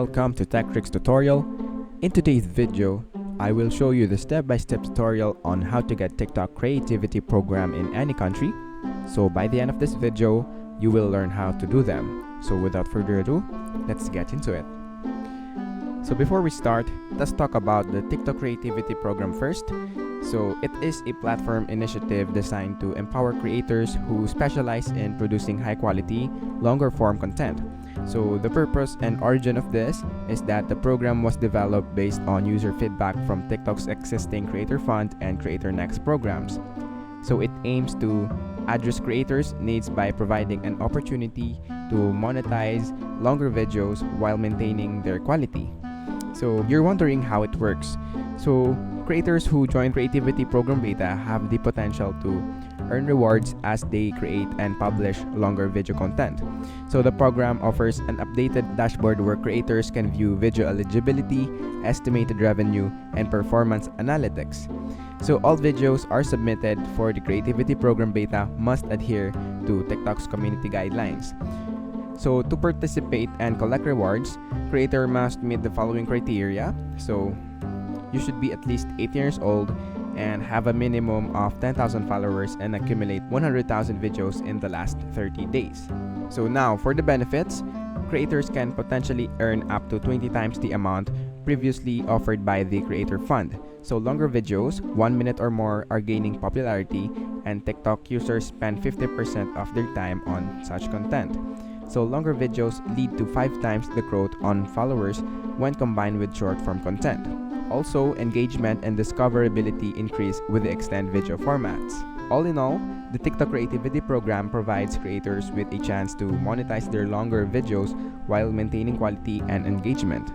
Welcome to Tech Tricks tutorial. In today's video, I will show you the step-by-step tutorial on how to get TikTok creativity program in any country. So by the end of this video, you will learn how to do them. So without further ado, let's get into it. So before we start, let's talk about the TikTok creativity program first. So it is a platform initiative designed to empower creators who specialize in producing high quality, longer form content. So the purpose and origin of this is that the program was developed based on user feedback from TikTok's existing Creator Fund and Creator Next programs. So it aims to address creators' needs by providing an opportunity to monetize longer videos while maintaining their quality. So you're wondering how it works. So creators who join Creativity Program Beta have the potential to earn rewards as they create and publish longer video content. So the program offers an updated dashboard where creators can view video eligibility, estimated revenue, and performance analytics. So all videos are submitted for the Creativity Program Beta must adhere to TikTok's community guidelines. So to participate and collect rewards, creator must meet the following criteria. So you should be at least 18 years old and have a minimum of 10,000 followers and accumulate 100,000 videos in the last 30 days. So now for the benefits, creators can potentially earn up to 20 times the amount previously offered by the Creator Fund. So longer videos, 1 minute or more, are gaining popularity, and TikTok users spend 50% of their time on such content. So longer videos lead to 5 times the growth on followers when combined with short-form content. Also, engagement and discoverability increase with the extended video formats. All in all, the TikTok Creativity Program provides creators with a chance to monetize their longer videos while maintaining quality and engagement.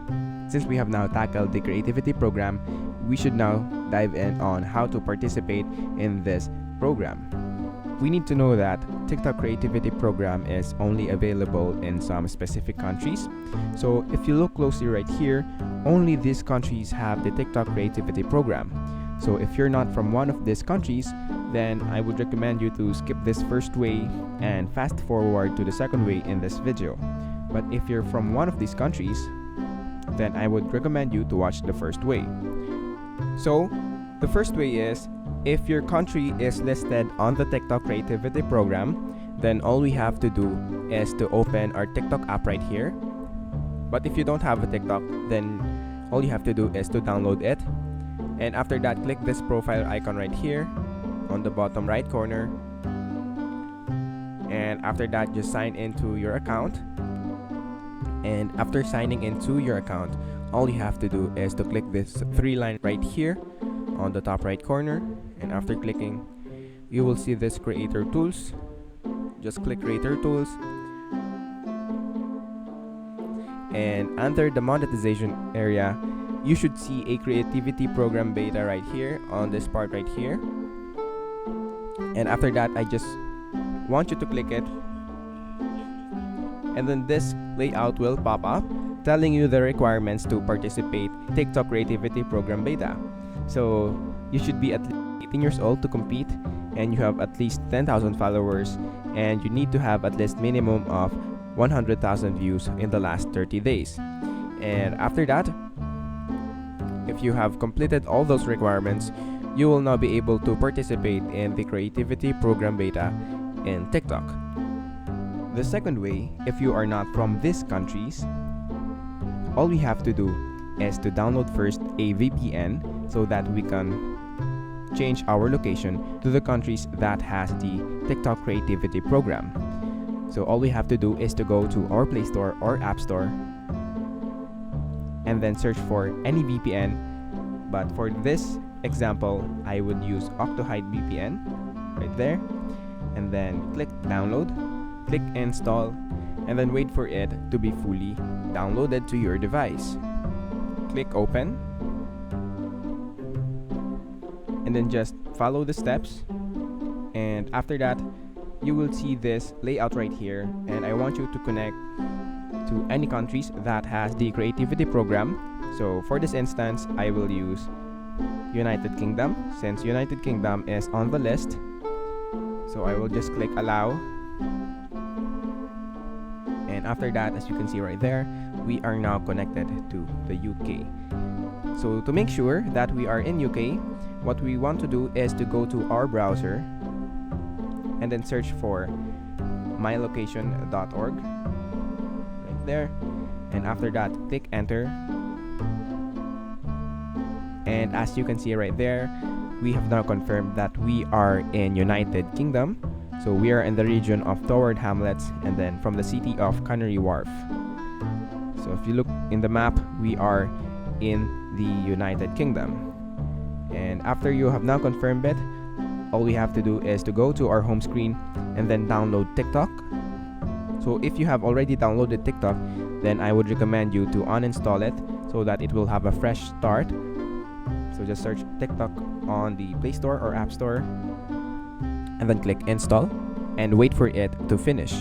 Since we have now tackled the Creativity Program, we should now dive in on how to participate in this program. We need to know that TikTok Creativity Program is only available in some specific countries. So if you look closely right here, only these countries have the TikTok Creativity Program. So if you're not from one of these countries, then I would recommend you to skip this first way and fast forward to the second way in this video. But if you're from one of these countries, then I would recommend you to watch the first way. So the first way is, if your country is listed on the TikTok Creativity Program, then all we have to do is to open our TikTok app right here. But if you don't have a TikTok, then all you have to do is to download it. And after that, click this profile icon right here on the bottom right corner. And after that, just sign into your account. And after signing into your account, all you have to do is to click this 3-line right here on the top right corner. And after clicking, you will see this Creator Tools. Just click Creator Tools. And under the monetization area, you should see a Creativity Program Beta right here on this part right here. And after that, I just want you to click it. And then this layout will pop up telling you the requirements to participate in TikTok Creativity Program Beta. So you should be at least 18 years old to compete, and you have at least 10,000 followers, and you need to have at least minimum of 100,000 views in the last 30 days. And after that, if you have completed all those requirements, you will now be able to participate in the Creativity Program Beta in TikTok. The second way, if you are not from these countries, all we have to do is to download first a VPN so that we can change our location to the countries that has the TikTok Creativity Program. So all we have to do is to go to our Play Store or App Store and then search for any VPN. But for this example, I would use Octohide VPN right there, and then click download, click install, and then wait for it to be fully downloaded to your device. Click open, and then just follow the steps. And after that, you will see this layout right here, and I want you to connect to any countries that has the Creativity Program. So for this instance, I will use United Kingdom, since United Kingdom is on the list. So I will just click allow, and then after that, as you can see right there, we are now connected to the UK. So to make sure that we are in UK, what we want to do is to go to our browser and then search for mylocation.org right there, and after that click enter. And as you can see right there, we have now confirmed that we are in United Kingdom. So we are in the region of Toward Hamlets and then from the city of Canary Wharf. So if you look in the map, we are in the United Kingdom. And after you have now confirmed it, all we have to do is to go to our home screen and then download TikTok. So if you have already downloaded TikTok, then I would recommend you to uninstall it so that it will have a fresh start. So just search TikTok on the Play Store or App Store and then click install and wait for it to finish.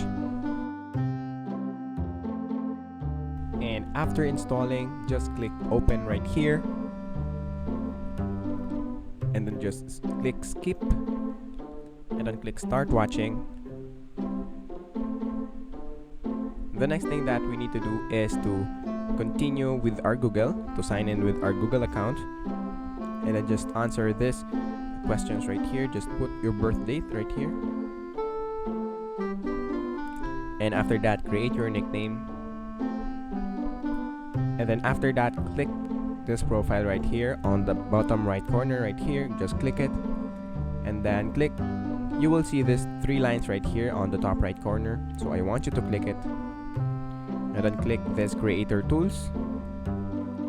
And after installing, just click open right here and then just click skip and then click start watching. The next thing that we need to do is to continue with our Google, to sign in with our Google account, and then just answer this questions right here. Just put your birth date right here, and after that create your nickname, and then after that click this profile right here on the bottom right corner right here. Just click it and then click. You will see this 3 lines right here on the top right corner, so I want you to click it and then click this creator tools.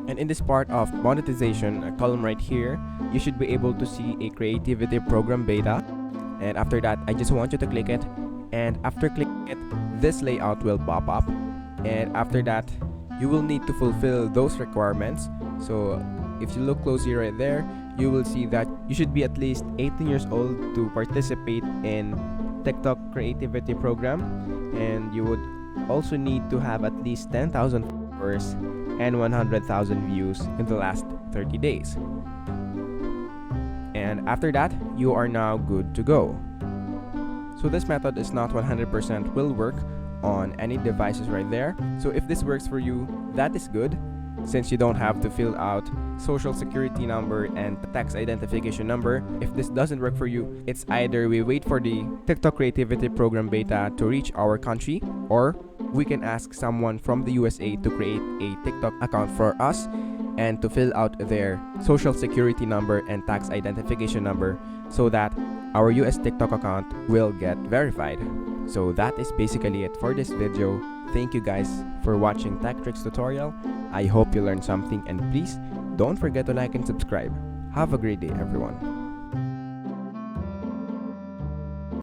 And in this part of monetization, a column right here, you should be able to see a creativity program beta, and after that I just want you to click it, and after clicking it, this layout will pop up, and after that you will need to fulfill those requirements. So if you look closely right there, you will see that you should be at least 18 years old to participate in TikTok creativity program, and you would also need to have at least 10,000 followers and 100,000 views in the last 30 days. And after that, you are now good to go. So this method is not 100% will work on any devices right there. So if this works for you, that is good, since you don't have to fill out social security number and tax identification number. If this doesn't work for you, it's either we wait for the TikTok creativity program beta to reach our country, or we can ask someone from the USA to create a TikTok account for us and to fill out their social security number and tax identification number so that our US TikTok account will get verified. So that is basically it for this video. Thank you guys for watching Tech Tricks tutorial. I hope you learned something, and please don't forget to like and subscribe. Have a great day, everyone.